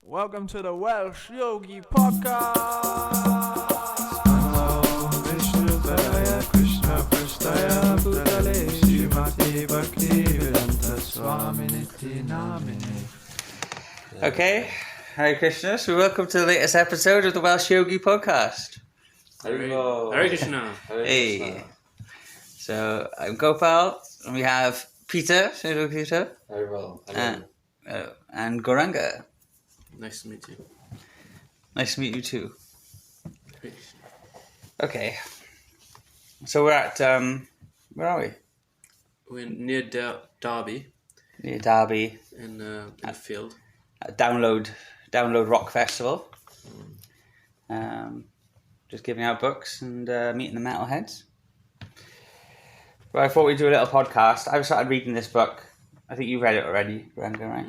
Welcome to the Welsh Yogi Podcast. Krishna Prasthaya Bhutale Srimati Bhakti Swami Namine. Okay, Hare Krishna. So welcome to the latest episode of the Welsh Yogi Podcast. Hare Krishna. Hey. So I'm Gopal, and we have Peter. Hello, Peter. Very well. And Gauranga. Nice to meet you. Nice to meet you too. Hare Krishna. Okay. So we're at where are we? We're near Derby Near Derby. in a field. At Download Rock Festival. Just giving out books and meeting the metalheads. Well, I thought we'd do a little podcast. I've started reading this book. I think you've read it already, Gauranga, right?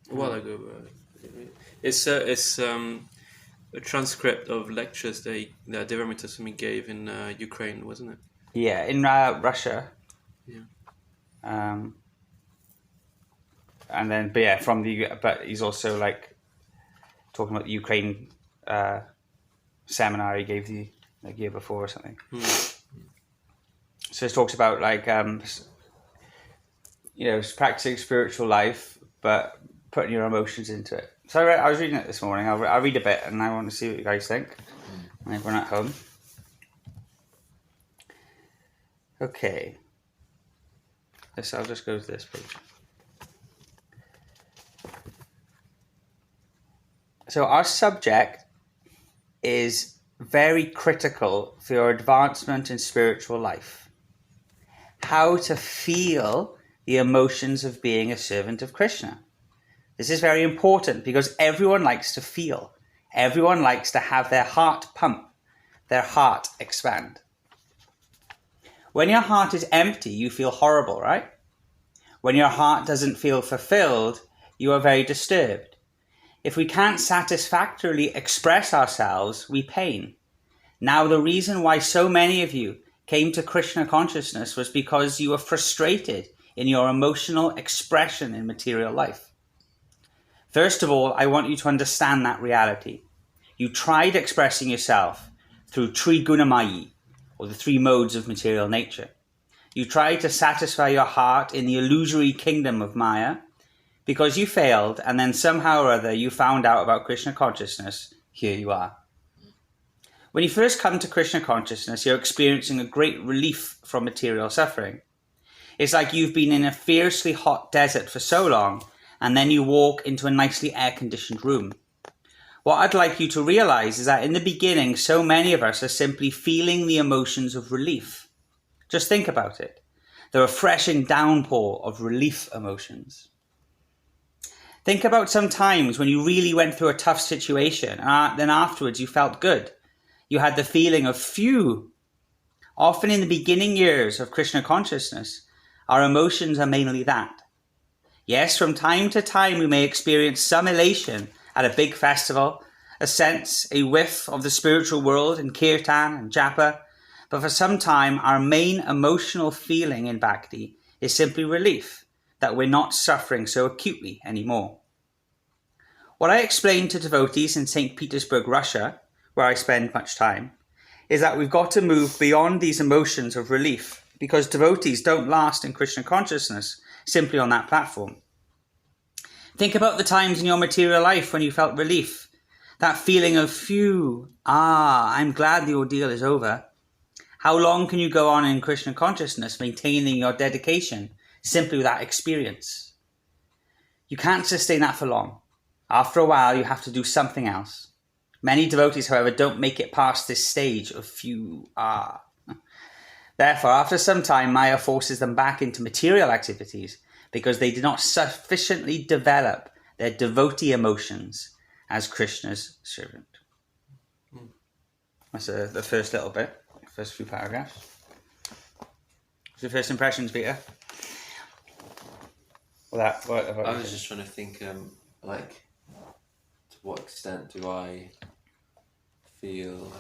A while ago. It's a transcript of lectures that Devamrita Swami gave in Ukraine, wasn't it? Yeah, in Russia. Yeah. And then, but he's also like talking about the Ukraine seminar he gave the year before or something. So it talks about like practicing spiritual life, but putting your emotions into it. So I was reading it this morning. I'll read a bit, and I want to see what you guys think. And everyone at home. Okay. I'll just go to this page. So our subject is very critical for your advancement in spiritual life. How to feel the emotions of being a servant of Krishna. This is very important because everyone likes to feel. Everyone likes to have their heart pump, their heart expand. When your heart is empty, you feel horrible, right? When your heart doesn't feel fulfilled, you are very disturbed. If we can't satisfactorily express ourselves, we pain. Now, the reason why so many of you came to Krishna consciousness was because you were frustrated in your emotional expression in material life. First of all, I want you to understand that reality. You tried expressing yourself through Trigunamayi, or the three modes of material nature. You tried to satisfy your heart in the illusory kingdom of Maya, because you failed, and then somehow or other you found out about Krishna consciousness. Here you are. When you first come to Krishna consciousness, you're experiencing a great relief from material suffering. It's like you've been in a fiercely hot desert for so long, and then you walk into a nicely air-conditioned room. What I'd like you to realize is that in the beginning, so many of us are simply feeling the emotions of relief. Just think about it. The refreshing downpour of relief emotions. Think about some times when you really went through a tough situation, and then afterwards you felt good. You had the feeling of phew. Often in the beginning years of Krishna consciousness, our emotions are mainly that. Yes, from time to time we may experience some elation at a big festival, a sense, a whiff of the spiritual world in kirtan and japa, but for some time our main emotional feeling in bhakti is simply relief, that we're not suffering so acutely anymore. What I explained to devotees in St. Petersburg, Russia, where I spend much time, is that we've got to move beyond these emotions of relief, because devotees don't last in Krishna consciousness simply on that platform. Think about the times in your material life when you felt relief. That feeling of phew, I'm glad the ordeal is over. How long can you go on in Krishna consciousness maintaining your dedication simply with that experience? You can't sustain that for long. After a while, you have to do something else. Many devotees, however, don't make it past this stage of phew, Therefore, after some time, Maya forces them back into material activities because they did not sufficiently develop their devotee emotions as Krishna's servant. That's the first little bit, first few paragraphs. What's your first impressions, Peter? I was just trying to think, to what extent do I feel,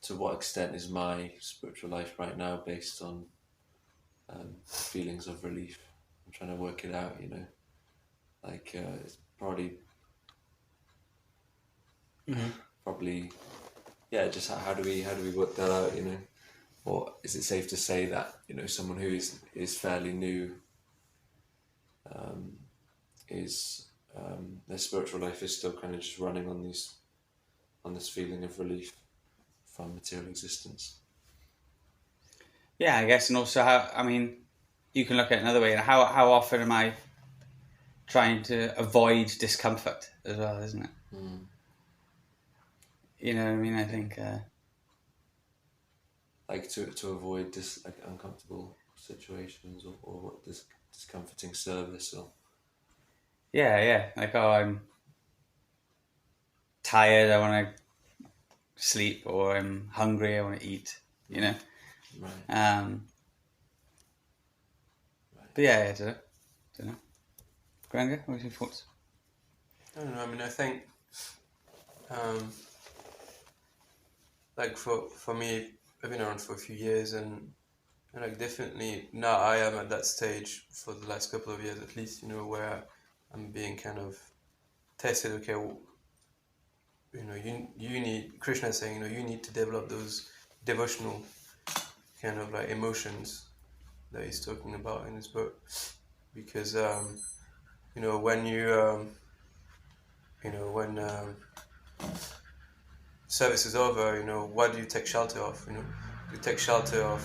to what extent is my spiritual life right now based on feelings of relief? I'm trying to work it out, Like it's probably, yeah. Just how do we work that out? You know, or is it safe to say that someone who is fairly new, is their spiritual life is still kind of just running on this feeling of relief from material existence? Yeah, I guess, and also how, I mean, you can look at it another way. How often am I trying to avoid discomfort as well, isn't it? You know what I mean? I think... like to avoid like uncomfortable situations or what discomforting service or... Yeah. Like, oh, I'm tired, I want to sleep, or I'm hungry, I want to eat, you know? Right. But yeah, I don't know. Gauranga, what's your thoughts? I don't know. I mean, I think, like for me, I've been around for a few years, and like definitely now I am at that stage for the last couple of years at least, where I'm being kind of tested. Okay, you need, Krishna is saying, you need to develop those devotional kind of like emotions that he's talking about in his book, because when when service is over, what do you take shelter of? Do you take shelter of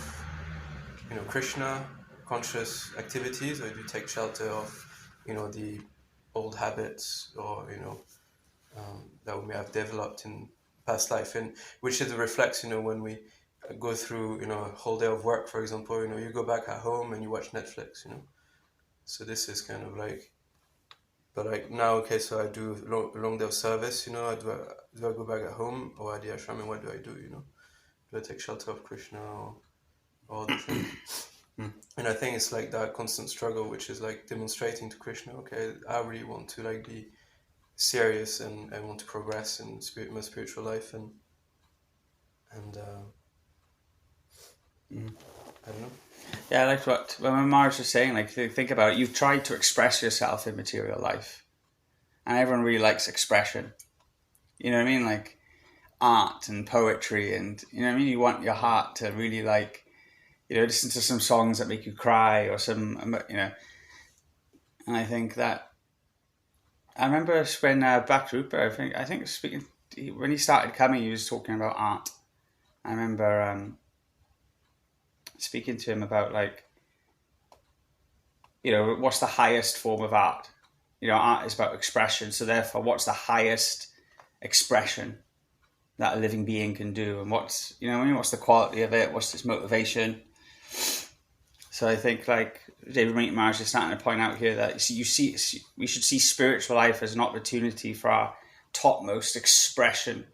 Krishna conscious activities, or do you take shelter of the old habits, or that we may have developed in past life, and which it reflects when we go through a whole day of work, for example, you go back at home and you watch Netflix, so this is kind of like, but like now, okay, so I do a long day of service, do I go back at home or at the ashram, and what do I do, do I take shelter of Krishna or all the things? And I think it's like that constant struggle, which is like demonstrating to Krishna, okay, I really want to like be serious and want to progress in my spiritual life, and I don't know. Yeah, like when Marge was saying, like, think about it, you've tried to express yourself in material life, and everyone really likes expression. You know what I mean? Like art and poetry, and you know what I mean? You want your heart to really like, listen to some songs that make you cry, or some, and I think that, I remember when Bhakti Bhava, I think speaking, when he started coming, he was talking about art. I remember speaking to him about like, what's the highest form of art? Art is about expression. So therefore, what's the highest expression that a living being can do? And what's, what's the quality of it? What's its motivation? So I think like Devamrita Maharaj is starting to point out here that we should see spiritual life as an opportunity for our topmost expression,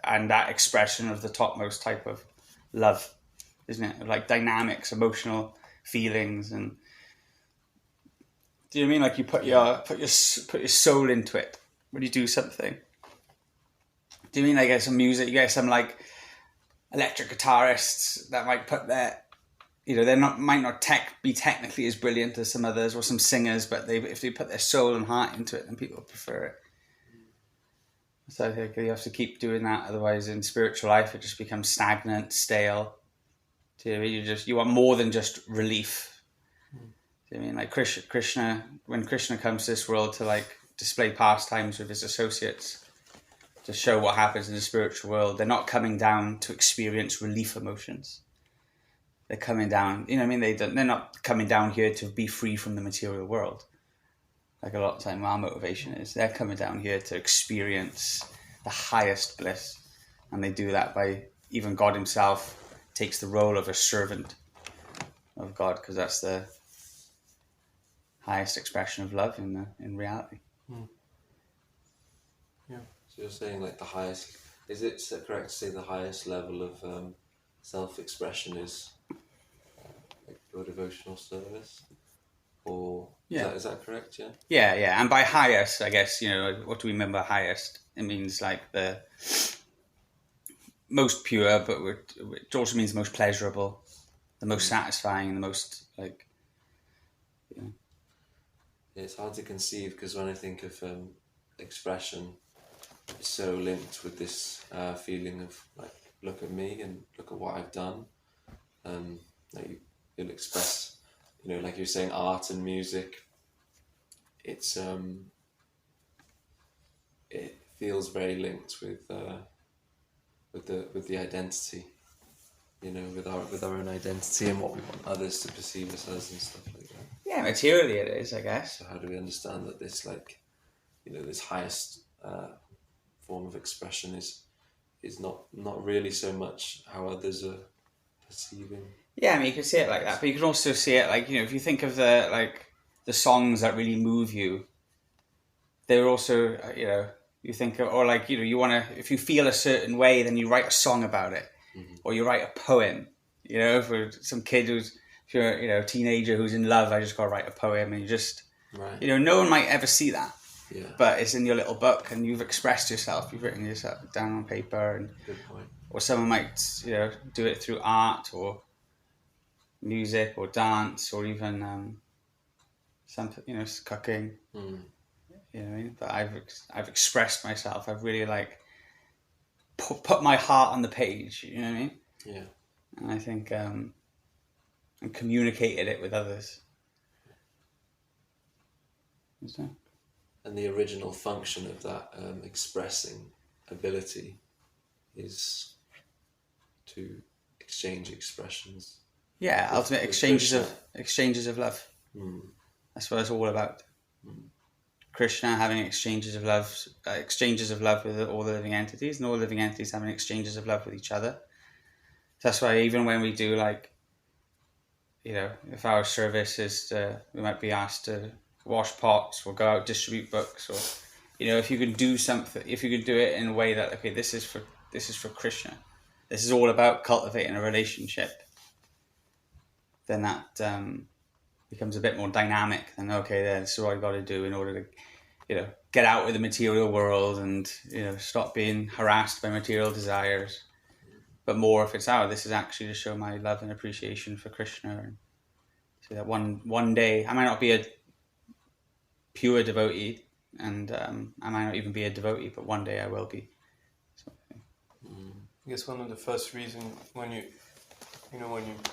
and that expression of the topmost type of love, isn't it? Like dynamics, emotional feelings, and do you know what I mean? Like you put your soul into it when you do something. Do you mean like some music? You get some like electric guitarists that might put their, might not be technically as brilliant as some others, or some singers, but if they put their soul and heart into it, then people prefer it. So I think you have to keep doing that, otherwise in spiritual life it just becomes stagnant, stale. Do you know what I mean? You want more than just relief. Do you know what I mean? Like Krishna, when Krishna comes to this world to like display pastimes with his associates, to show what happens in the spiritual world, they're not coming down to experience relief emotions. They're coming down, they're not coming down here to be free from the material world. Like a lot of time our motivation is, they're coming down here to experience the highest bliss. And they do that by, even God himself takes the role of a servant of God, because that's the highest expression of love in reality. Yeah. So you're saying like the highest, is it correct to say the highest level of self-expression is like your devotional service? Or is that correct? Yeah. And by highest, I guess, what do we mean by highest? It means like the most pure, but it also means most pleasurable, the most satisfying, the most like, It's hard to conceive, because when I think of expression, it's so linked with this feeling of like, look at me and look at what I've done. Like you'll express, like you were saying, art and music. It's it feels very linked with the identity, with our own identity and what we want others to perceive us as and stuff like that. Yeah, materially it is, I guess. So how do we understand that this, like, this highest form of expression is not really so much how others are perceiving? Yeah, I mean, you can see it like that, but you can also see it like, if you think of the songs that really move you, they're also, you think of, or like, you want to, if you feel a certain way, then you write a song about it, or you write a poem, for some kid who's, if you're, a teenager who's in love, I just got to write a poem, and you just, right. No one might ever see that. Yeah. But it's in your little book, and you've expressed yourself. You've written yourself down on paper, and good point. Or someone might, do it through art or music or dance or even something, cooking. You know what I mean? But I've expressed myself. I've really put my heart on the page. You know what I mean? Yeah. And I think and communicated it with others. So. And the original function of that expressing ability is to exchange expressions. Yeah, ultimate exchanges of love. That's what it's all about. Krishna having exchanges of love with all the living entities, and all living entities having exchanges of love with each other. That's why even when we do if our service is we might be asked to wash pots or go out distribute books, or if you can do something, if you can do it in a way that this is for Krishna, this is all about cultivating a relationship, then that becomes a bit more dynamic than this is what I've got to do in order to get out with the material world and stop being harassed by material desires, but more if it's this is actually to show my love and appreciation for Krishna, and so that one day I might not be a pure devotee, and I might not even be a devotee, but one day I will be. I guess one of the first reasons when you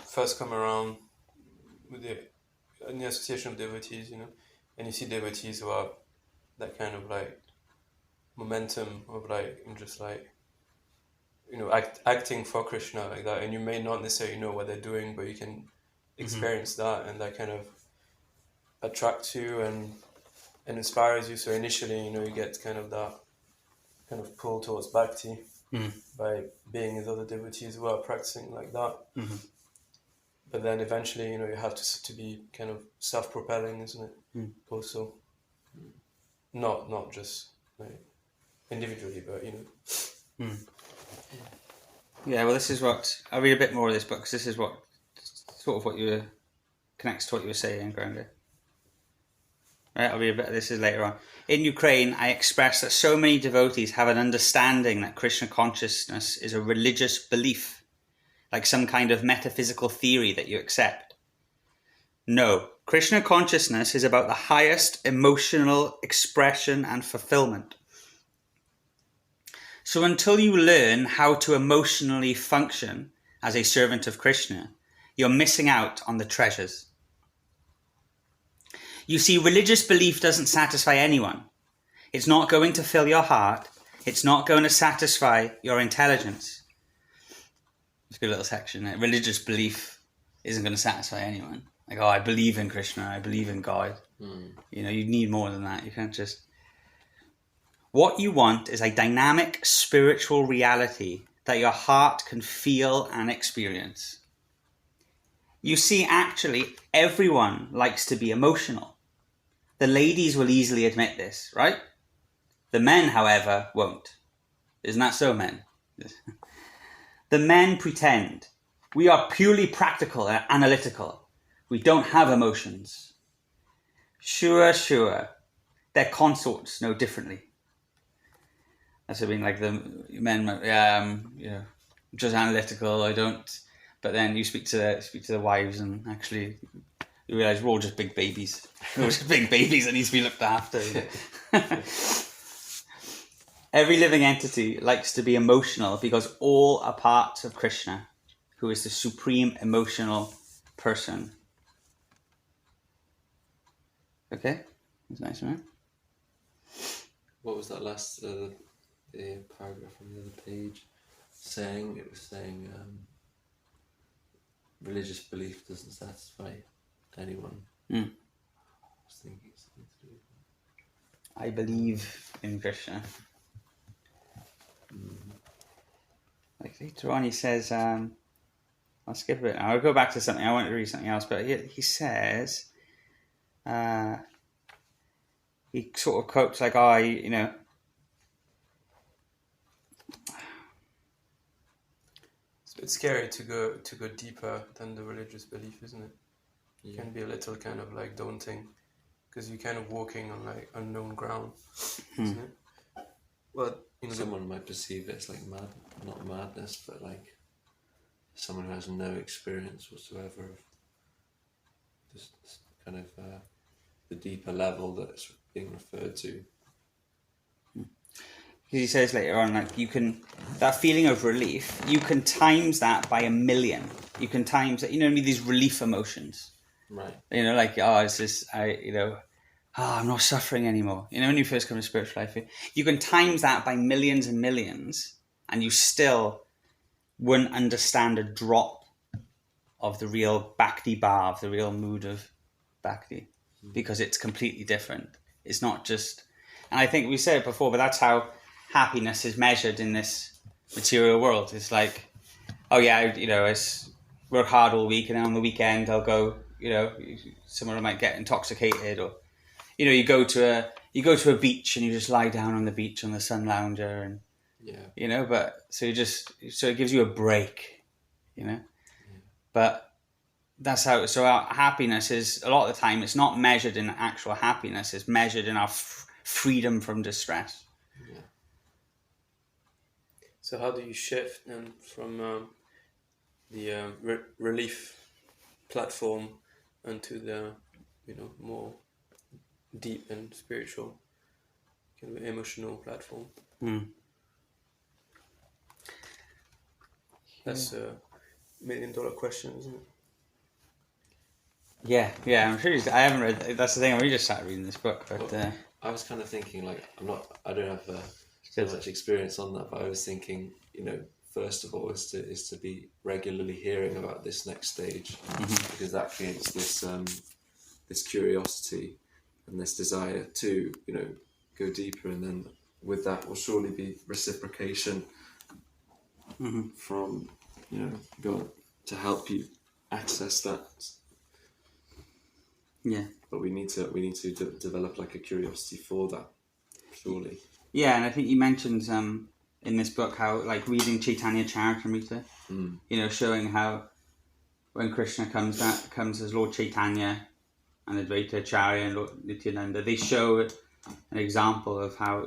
first come around with the association of devotees, and you see devotees who are that kind of momentum of just acting for Krishna like that, and you may not necessarily know what they're doing, but you can experience that, and that kind of attracts you and inspires you. So initially, you get kind of that kind of pull towards bhakti by being with other devotees who are practicing like that. But then eventually, you have to be kind of self-propelling, isn't it? Also, not just individually, but Yeah, well, this is what I'll read a bit more of this book, because this is what sort of connects to what you were saying, Gauranga. Right, I'll read a bit of this later on. In Ukraine, I express that so many devotees have an understanding that Krishna consciousness is a religious belief, like some kind of metaphysical theory that you accept. No, Krishna consciousness is about the highest emotional expression and fulfillment. So until you learn how to emotionally function as a servant of Krishna, you're missing out on the treasures. You see, religious belief doesn't satisfy anyone. It's not going to fill your heart. It's not going to satisfy your intelligence. It's a good little section. Religious belief isn't going to satisfy anyone. I believe in Krishna, I believe in God. You need more than that. You can't just... What you want is a dynamic spiritual reality that your heart can feel and experience. You see, actually, everyone likes to be emotional. The ladies will easily admit this, right? The men, however, won't. Isn't that so, men? The men pretend. We are purely practical and analytical. We don't have emotions. Sure. Their consorts know differently. That's what I mean, the men, just analytical, I don't... But then you speak to the wives, and actually You realise we're all just big babies. We're all just big babies that need to be looked after. Every living entity likes to be emotional because all are parts of Krishna, who is the supreme emotional person. Okay? That's nice, right? What was that last the paragraph on the other page saying? It was saying religious belief doesn't satisfy anyone. I was thinking something to do with that. I believe in Krishna. Like later on he says, I'll skip a bit. I'll go back to something. I want to read something else, but he says, he sort of quotes like, It's scary to go deeper than the religious belief, isn't it? It can be a little kind of like daunting, because you're kind of walking on like unknown ground, isn't it? Well, someone might perceive it as like not madness, but like someone who has no experience whatsoever of this kind of the deeper level that's being referred to. he says later on, like, that feeling of relief, you can times that by 1,000,000. You can times that, these relief emotions. Right. Like, it's this, I'm not suffering anymore. When you first come to spiritual life, you can times that by millions and millions, and you still wouldn't understand a drop of the real Bhakti Bhava, the real mood of Bhakti, because it's completely different. It's not just, and I think we said it before, but that's how happiness is measured in this material world. It's like, I work hard all week, and then on the weekend I'll go, someone might get intoxicated, or you go to a beach and you just lie down on the beach on the sun lounger, and but so it gives you a break, but that's how. So our happiness is, a lot of the time, it's not measured in actual happiness. It's measured in our freedom from distress. Yeah. So how do you shift then from the relief platform onto the more deep and spiritual kind of emotional platform? That's a $1 million question, isn't it? Yeah, I'm sure I haven't read, that's the thing, we just started reading this book, but I was kind of thinking, like, I don't have so much experience on that, but I was thinking, first of all, is to be regularly hearing about this next stage, because that creates this curiosity and this desire to go deeper, and then with that will surely be reciprocation from God to help you access that. Yeah, but we need to develop like a curiosity for that, surely. Yeah, and I think you mentioned in this book how, like, reading Chaitanya Charitamrita, showing how when Krishna comes as Lord Chaitanya and Advaita Acharya and Lord Nityananda, they show an example of how,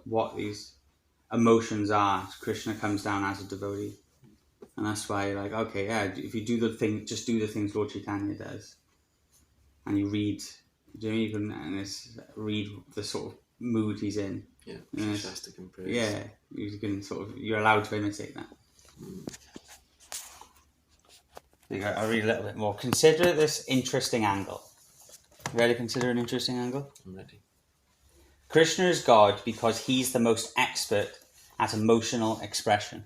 what these emotions are. Krishna comes down as a devotee. And that's why, like, okay, yeah, if you do just do the things Lord Chaitanya does, and you read, read the sort of mood he's in. Yeah, fantastic and praise. Yeah, you're allowed to imitate that. I'll read a little bit more. Consider this interesting angle. Ready to consider an interesting angle? I'm ready. Krishna is God because he's the most expert at emotional expression.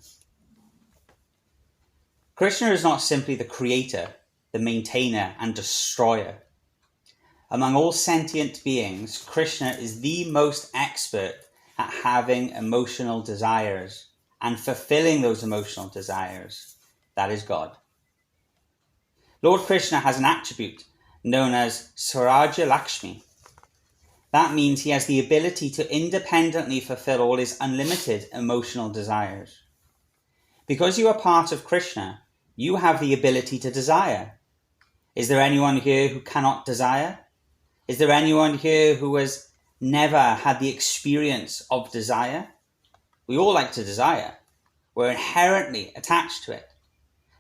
Krishna is not simply the creator, the maintainer and destroyer. Among all sentient beings, Krishna is the most expert at having emotional desires and fulfilling those emotional desires. That is God. Lord Krishna has an attribute known as Swaraja Lakshmi. That means he has the ability to independently fulfill all his unlimited emotional desires. Because you are part of Krishna, you have the ability to desire. Is there anyone here who cannot desire? Is there anyone here who has never had the experience of desire? We all like to desire. We're inherently attached to it.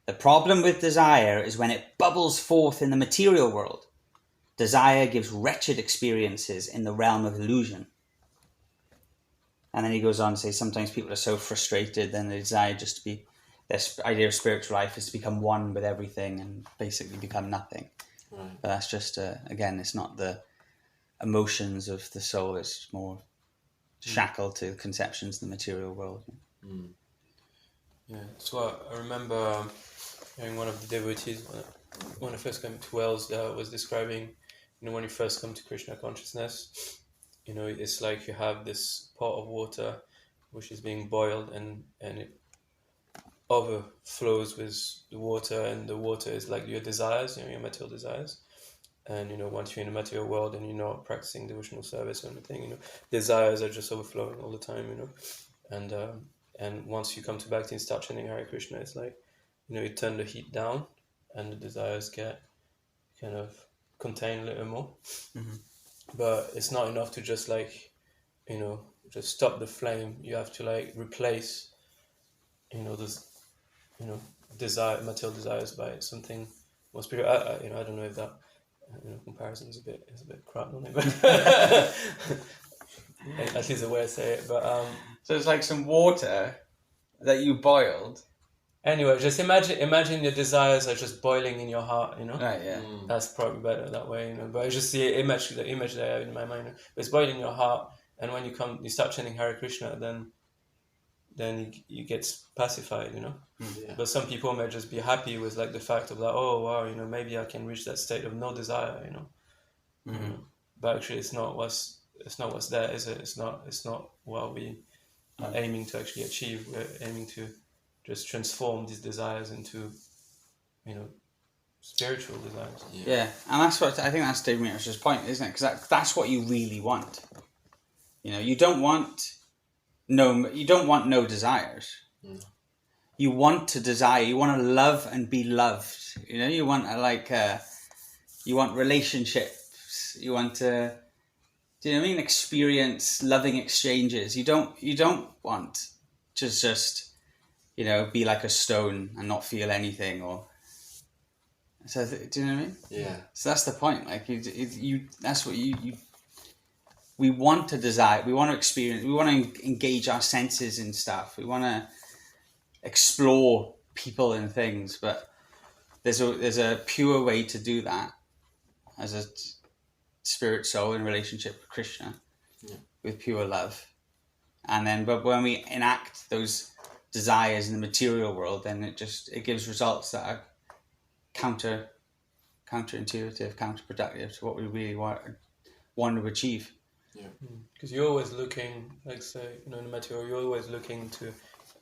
The problem with desire is when it bubbles forth in the material world Desire gives wretched experiences in the realm of illusion. And then he goes on to say sometimes people are so frustrated, then they desire just to be, their idea of spiritual life is to become one with everything and basically become nothing. Right. But that's just, again, it's not the emotions of the soul, it's more shackled to conceptions in the material world. Yeah, so I remember hearing one of the devotees when I first came to Wales was describing, when you first come to Krishna consciousness, it's like you have this pot of water which is being boiled and it overflows with the water, and the water is like your desires, your material desires. And once you're in the material world and you're not practicing devotional service or anything, desires are just overflowing all the time, and once you come to Bhakti and start chanting Hare Krishna, it's like, you turn the heat down and the desires get kind of contained a little more. But it's not enough to just just stop the flame. You have to replace, those, material desires by something more spiritual. I don't know if that, comparison is a bit crap on it, but at least the way I say it. But So it's like some water that you boiled. Anyway, just imagine your desires are just boiling in your heart, Right, yeah. That's probably better that way, But it's just the image that I have in my mind. But it's boiling in your heart, and when you start chanting Hare Krishna, then you get pacified, Yeah. But some people may just be happy with the fact of oh wow, maybe I can reach that state of no desire, But actually, it's not what's there, is it? It's not what we are aiming to actually achieve. We're aiming to just transform these desires into, spiritual desires. Yeah, and that's what I think that's Devamrita's point, isn't it? Because that's what you really want. You don't want no desires. You want to desire. You want to love and be loved. You want you want relationships. You want to, do you know what I mean? Experience loving exchanges. You don't want to just, be like a stone and not feel anything, or. So do you know what I mean? Yeah. So that's the point. That's what you. We want to desire. We want to experience. We want to engage our senses in stuff. We want to explore people and things. But there's a pure way to do that as a spirit soul in relationship with Krishna, with pure love. And then, but when we enact those desires in the material world, then it gives results that are counterintuitive, counterproductive to what we really want to achieve. Yeah, because you're always looking, say, in the material, you're always looking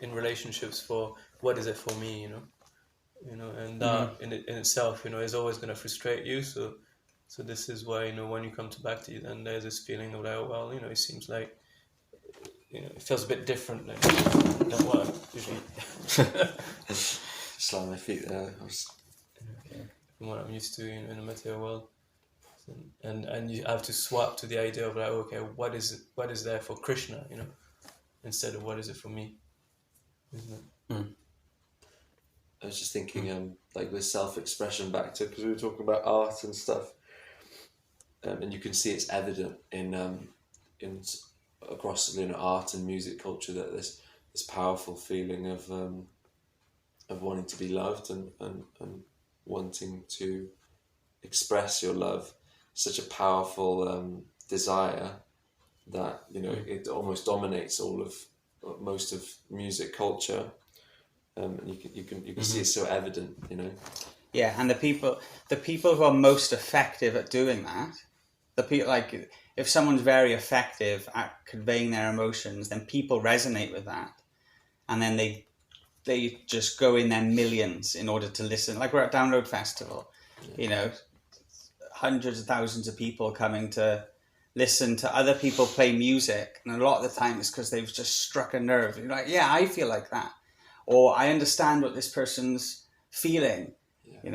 in relationships for what is it for me, and that in itself, is always going to frustrate you. So this is why, when you come to Bhakti, then there's this feeling of it seems like, it feels a bit different than what I usually. Just on my feet there. From what I'm used to, in the material world. And you have to swap to the idea of okay, what is there for Krishna, instead of what is it for me, isn't it? I was just thinking, with self-expression back to, because we were talking about art and stuff, and you can see it's evident in across art and music culture that there's this powerful feeling of wanting to be loved and wanting to express your love. Such a powerful desire that it almost dominates most of music culture, and you can see it's so evident. Yeah, and the people who are most effective at doing that, the people if someone's very effective at conveying their emotions, then people resonate with that, and then they just go in their millions in order to listen. Like we're at Download Festival, hundreds of thousands of people coming to listen to other people play music, and a lot of the time it's because they've just struck a nerve. You're like, yeah, I feel like that, or I understand what this person's feeling. You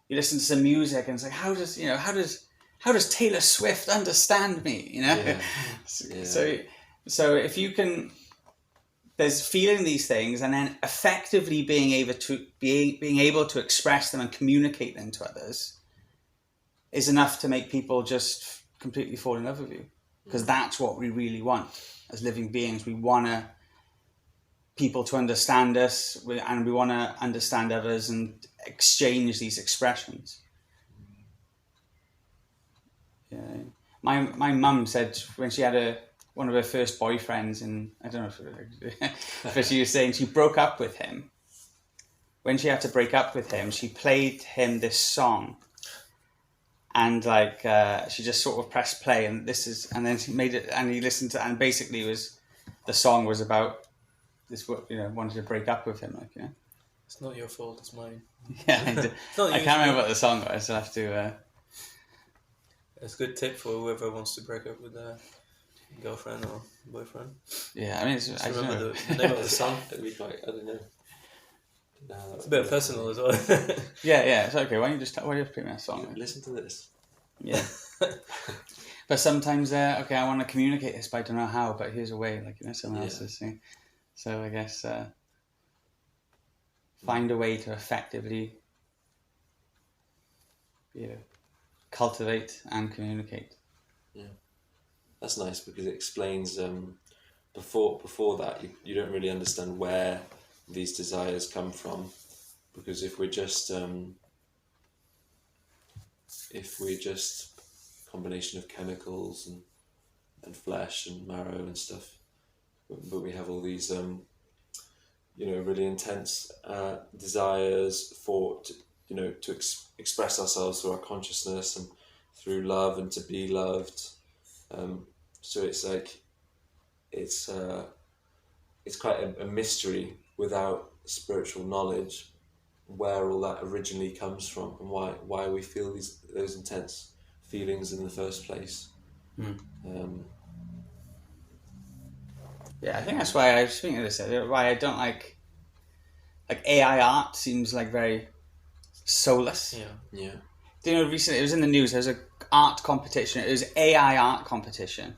listen to some music and it's like, how does Taylor Swift understand me? So if you can, there's feeling these things and then effectively being able to express them and communicate them to others. is enough to make people just completely fall in love with you. Because that's what we really want as living beings. We want people to understand us, and we want to understand others and exchange these expressions. Yeah. My mum said when she had one of her first boyfriends, and I don't know if but she was saying she broke up with him. When she had to break up with him, she played him this song, and she just sort of pressed play, and then she made it, and he listened to, and basically the song was about this, wanted to break up with him, It's not your fault, it's mine. Yeah, I can't remember what the song was. I'll have to. It's a good tip for whoever wants to break up with a girlfriend or boyfriend. Yeah, I mean, I remember the name of the song. It'd be quite, I don't know. It's a bit personal as well. Yeah, it's okay. Why don't you just play me a song? Listen to this. Yeah. But sometimes, I want to communicate this, but I don't know how. But here's a way, someone else is saying. So I guess find a way to effectively, cultivate and communicate. Yeah, that's nice because it explains. Before that, you don't really understand where these desires come from, because if we're just combination of chemicals and flesh and marrow and stuff, but we have all these really intense desires to express ourselves through our consciousness and through love and to be loved. So it's like it's quite a mystery without spiritual knowledge where all that originally comes from and why we feel those intense feelings in the first place. Yeah, I think that's why I was thinking of this. Why I don't like AI art seems very soulless. Yeah. Do you know, recently it was in the news. There was an art competition. It was AI art competition.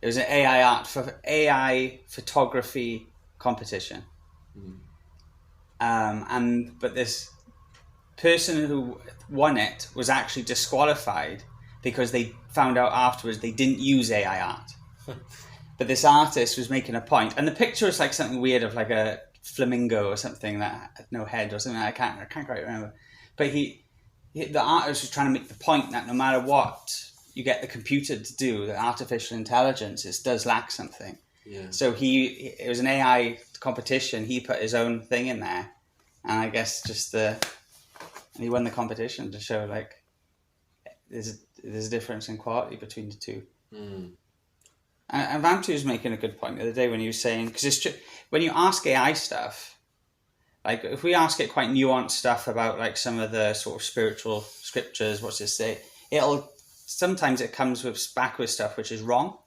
It was an AI photography competition. But this person who won it was actually disqualified because they found out afterwards they didn't use AI art. But this artist was making a point, and the picture was something weird of a flamingo or something that had no head or something. I can't quite remember. But the artist was trying to make the point that no matter what you get the computer to do, the artificial intelligence, it does lack something. Yeah. So it was an AI competition. He put his own thing in there, and I guess and he won the competition to show there's a difference in quality between the two. And Vantu was making a good point the other day when he was saying, because it's when you ask AI stuff, if we ask it quite nuanced stuff about some of the sort of spiritual scriptures, what's it say? Sometimes it comes back with stuff which is wrong,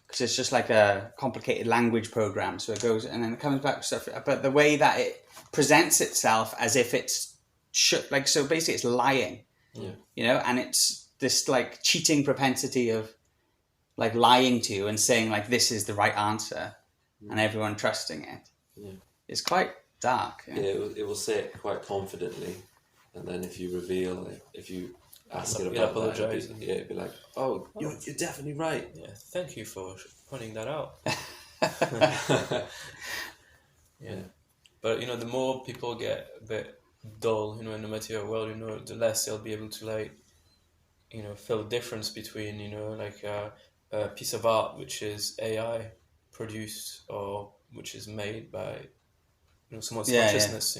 because it's just a complicated language program. So it goes and then it comes back with stuff, but the way that it presents itself as if it's so basically it's lying, and it's this cheating propensity of lying to you and saying this is the right answer, and everyone trusting it. It's quite dark. It will say it quite confidently, and then if you reveal it, if you ask it about apologize. It'd be like, oh, you're definitely right. Yeah, thank you for pointing that out. Yeah, but the more people get a bit dull, in the material world, the less they'll be able to feel the difference between a piece of art which is AI produced or which is made by someone's consciousness,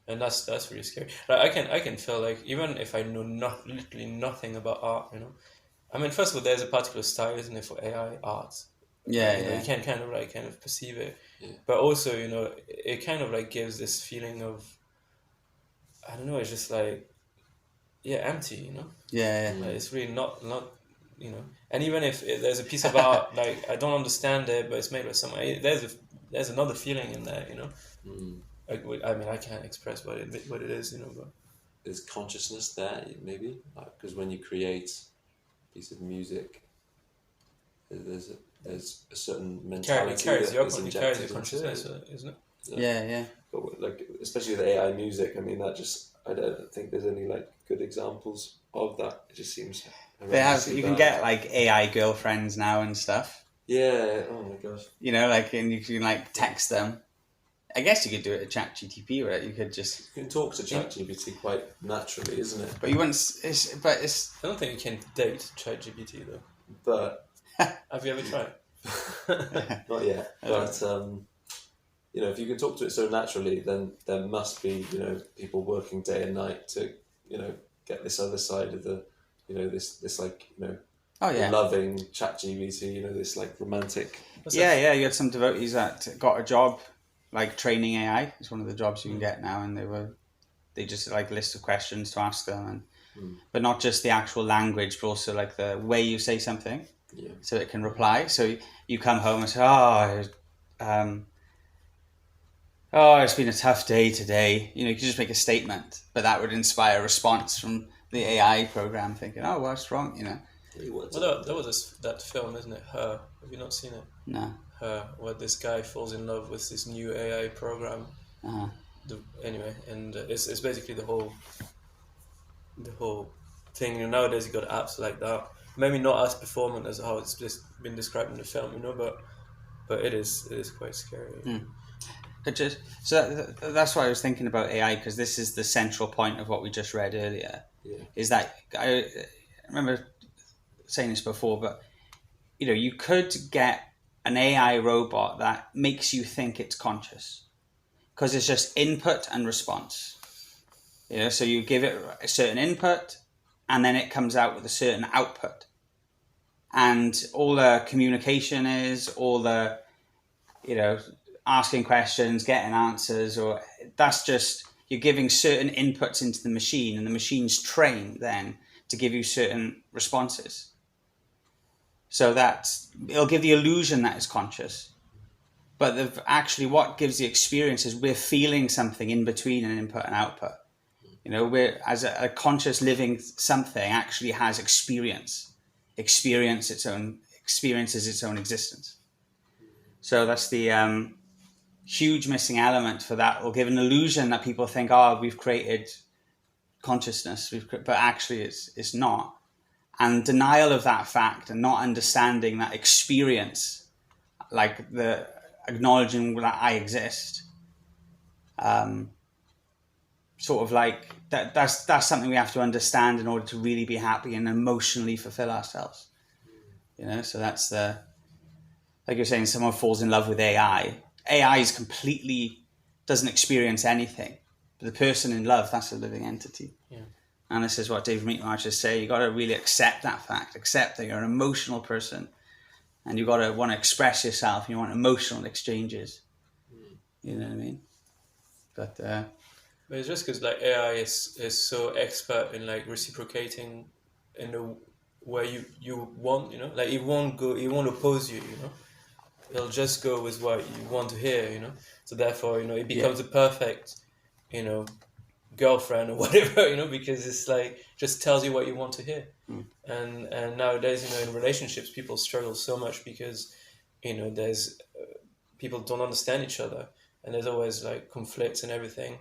and that's really scary. I can feel even if I know literally nothing about art, I mean, first of all, there's a particular style, isn't it, for AI art? You can kind of perceive it, but also it kind of gives this feeling of, I don't know, it's just empty, it's really not and even if there's a piece of art I don't understand it, but it's made by someone, there's another feeling in there, I mean, I can't express what it is, but there's consciousness there, maybe, because when you create a piece of music, there's a certain mentality it carries that is your injected consciousness, into it. isn't it? Yeah. But especially with AI music, I mean, that just I don't think there's any like good examples of that. It just seems They have. horrendously You can bad. get like AI girlfriends now and stuff. Yeah. Oh my gosh. You know, like, and you can like text them. I guess you could do it at ChatGPT, right? You could just. You can talk to ChatGPT quite naturally, isn't it? But you wouldn't. It's. I don't think you can date ChatGPT though. But Have you ever tried? not yet. But you know, if you can talk to it so naturally, then there must be, you know, people working day and night to, you know, get this other side of the, you know, this like, you know, Oh yeah. loving ChatGPT, you know, this like romantic. Yeah. You had some devotees that got a job, like training AI. It's one of the jobs you can get now, and they just like a list of questions to ask them, and but not just the actual language, but also like the way you say something, so it can reply. So you come home and say, oh, it's been a tough day today. You know, you could just make a statement, but that would inspire a response from the AI program, thinking, oh, what's wrong? You know. Well, that was that film, isn't it? Her. Have you not seen it? No. Her, where this guy falls in love with this new AI program. Uh-huh. Anyway, and it's basically the whole thing. You know, nowadays you got apps like that. Maybe not as performant as how it's just been described in the film, you know, but it is quite scary. That's why I was thinking about AI, because this is the central point of what we just read earlier. Yeah. Is that I remember saying this before, but you know, you could get an AI robot that makes you think it's conscious, because it's just input and response. You know, so you give it a certain input, and then it comes out with a certain output, and all the communication is all the, you know, asking questions, getting answers, or that's just you're giving certain inputs into the machine, and the machine's trained then to give you certain responses. So that it'll give the illusion that it's conscious, but actually what gives the experience is we're feeling something in between an input and output. You know, we're as a conscious living something actually has experiences its own existence. So that's the huge missing element for that. Will give an illusion that people think, oh, we've created consciousness, but actually it's not. And denial of that fact and not understanding that experience, like the acknowledging that I exist, sort of like that's something we have to understand in order to really be happy and emotionally fulfill ourselves. You know, so that's the, like you're saying, someone falls in love with AI. AI is completely doesn't experience anything, but the person in love, that's a living entity. Yeah. And this is what Devamrita say. You got to really accept that fact. Accept that you're an emotional person, and you got to want to express yourself. You want emotional exchanges. You know what I mean? But it's just because like AI is so expert in like reciprocating in the way you want. You know, like it won't oppose you. You know, it'll just go with what you want to hear. You know, so therefore, you know, it becomes a perfect, you know, girlfriend or whatever, you know, because it's like just tells you what you want to hear. And nowadays, you know, in relationships people struggle so much because, you know, there's people don't understand each other, and there's always like conflicts and everything,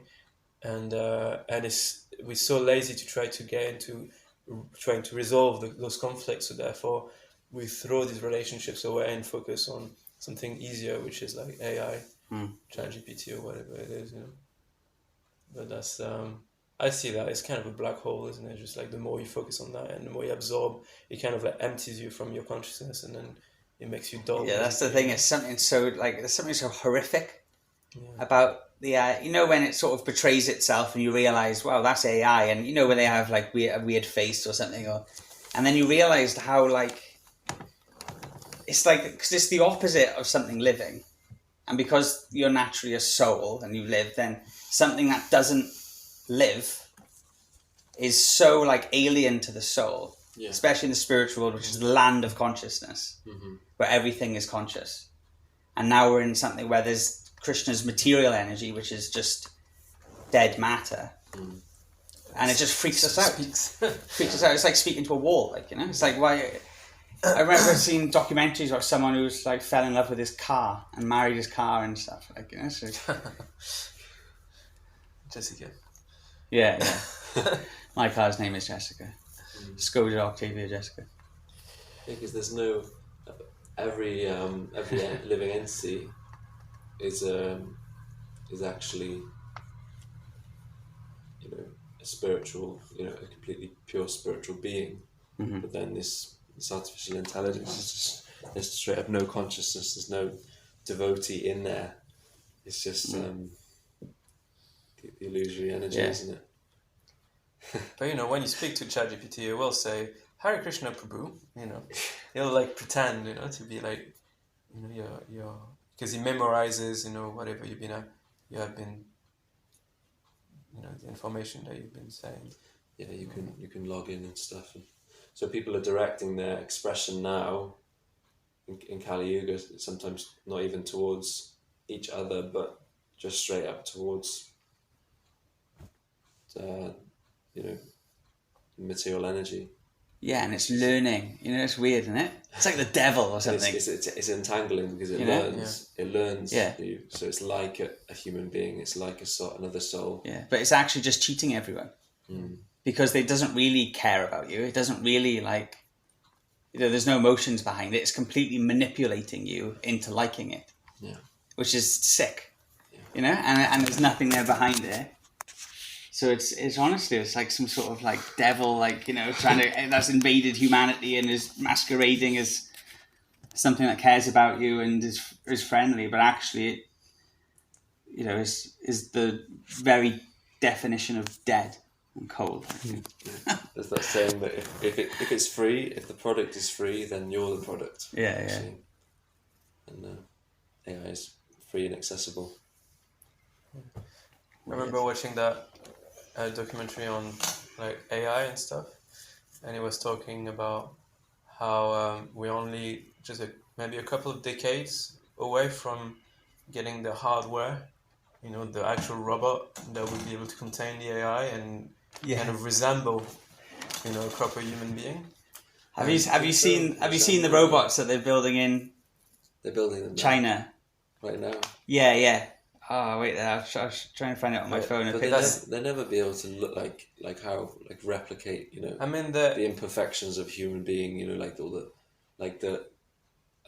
and we're so lazy to try to get into trying to resolve those conflicts, so therefore we throw these relationships away and focus on something easier, which is like AI, ChatGPT or whatever it is, you know. But that's I see that it's kind of a black hole, isn't it? Just like the more you focus on that and the more you absorb, it kind of like empties you from your consciousness, and then it makes you dull. Yeah, that's the thing. It's something so like there's something so horrific about the AI. You know, when it sort of betrays itself, and you realize, wow, that's AI, and you know when they have like a weird face or something, and then you realize how like it's like because it's the opposite of something living, and because you're naturally a soul and you live, then something that doesn't live is so like alien to the soul, especially in the spiritual world, which is the land of consciousness, where everything is conscious. And now we're in something where there's Krishna's material energy, which is just dead matter, and it just freaks us out. Freaks us out. It's like speaking to a wall, like, you know. It's like, why? I remember seeing documentaries about someone who was like fell in love with his car and married his car and stuff, like, you know. So. Jessica. Yeah, yeah. My car's name is Jessica. Skoda Octavia Jessica. Because there's no every living entity is actually, a spiritual, a completely pure spiritual being. Mm-hmm. But then this artificial intelligence is just, there's straight up no consciousness. There's no devotee in there. It's just the illusory energy, isn't it? But when you speak to ChatGPT, it will say Hare Krishna Prabhu. He'll like pretend, to be like, your because he memorizes, whatever you have been, the information that you've been saying. Yeah, you can log in and stuff. And so people are directing their expression now in Kali Yuga, sometimes not even towards each other, but just straight up towards material energy. Yeah, and it's learning. It's weird, isn't it? It's like the devil or something. It's entangling because it learns. Yeah. It learns you. So it's like a human being. It's like another soul. Yeah, but it's actually just cheating everyone. Because it doesn't really care about you. It doesn't really there's no emotions behind it. It's completely manipulating you into liking it. Yeah. Which is sick. Yeah. And there's nothing there behind it. So it's honestly, it's like some sort of like devil, that's invaded humanity and is masquerading as something that cares about you and is friendly, but actually is the very definition of dead and cold. There's that saying that if it's free, if the product is free, then you're the product. Yeah. And AI is free and accessible. I remember watching that documentary on like AI and stuff, and it was talking about how we're only just maybe a couple of decades away from getting the hardware, the actual robot that would be able to contain the AI and kind of resemble, a proper human being. Have you seen the robots that they're building in? They're building them China right now. Yeah. Oh wait, I was trying to find it on my phone. But they'll never be able to look like replicate. The imperfections of human being.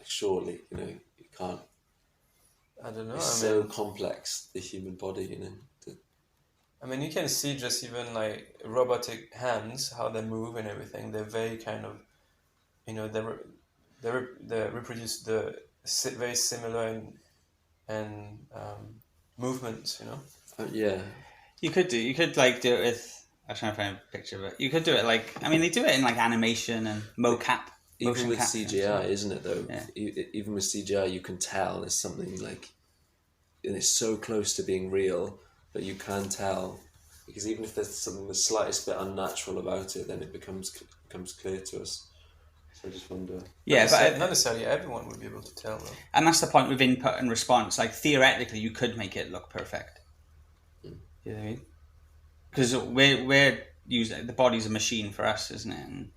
Surely you can't. I don't know. It's so complex, the human body. You can see just even like robotic hands, how they move and everything. They're very kind of, they reproduce the very similar and movements, Yeah. You could do it with. I'm trying to find a picture, but you could do it they do it in like animation and mocap. Even with CGI, isn't it though? Yeah. Even with CGI, you can tell there's something and it's so close to being real, but you can tell because even if there's something the slightest bit unnatural about it, then it becomes clear to us. So I just wonder. Yeah, but not necessarily everyone would be able to tell though. And that's the point with input and response. Like theoretically, you could make it look perfect. You know what I mean? Because we're using the body's a machine for us, isn't it? And,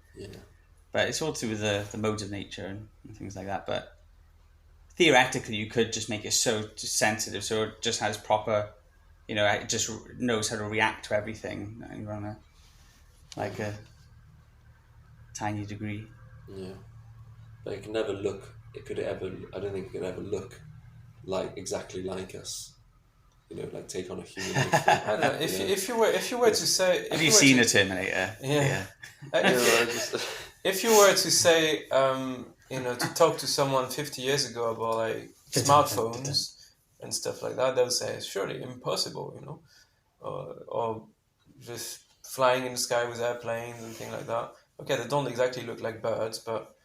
but it's all to do with the modes of nature and things like that. But theoretically, you could just make it so sensitive, so it just has proper, it just knows how to react to everything on a tiny degree. Yeah, but it can never look. I don't think it could ever look exactly like us. Take on a human. I don't know. If you were to say, have you seen a Terminator? Yeah. If you were to say, to talk to someone 50 years ago about smartphones and stuff like that, they would say it's surely impossible, or just flying in the sky with airplanes and things like that. Okay, they don't exactly look like birds, but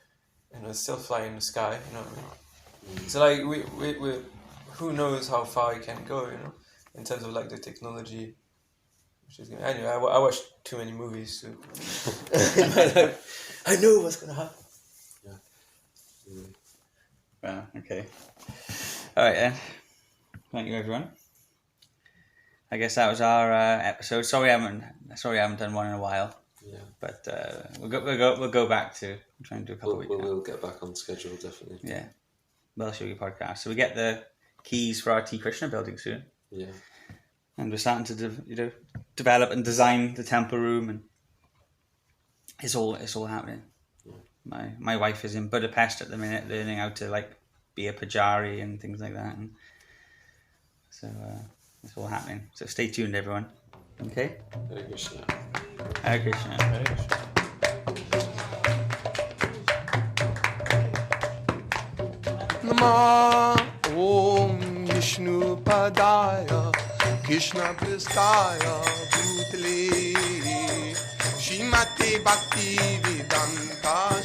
still fly in the sky. You know what I mean? So we who knows how far it can go, in terms of the technology. Which is anyway, I watched too many movies to. I know what's gonna happen. Yeah. Well, okay. All right then. Thank you, everyone. I guess that was our episode. Sorry, I haven't done one in a while. Yeah. But we'll go back to try and do a couple of weeks. We'll get back on schedule, definitely. Yeah. Well Yogi podcast. So we get the keys for our T Krishna building soon. Yeah. and we're starting to develop and design the temple room, and it's all happening. My wife is in Budapest at the minute, learning how to like be a pujari and things like that, and so it's all happening. So stay tuned, everyone. Okay. Hare Krishna. Hare Krishna. Nama Om Vishnu Padaya Krishna Pristaya Bhutale Shrimate Bhakti Vedanta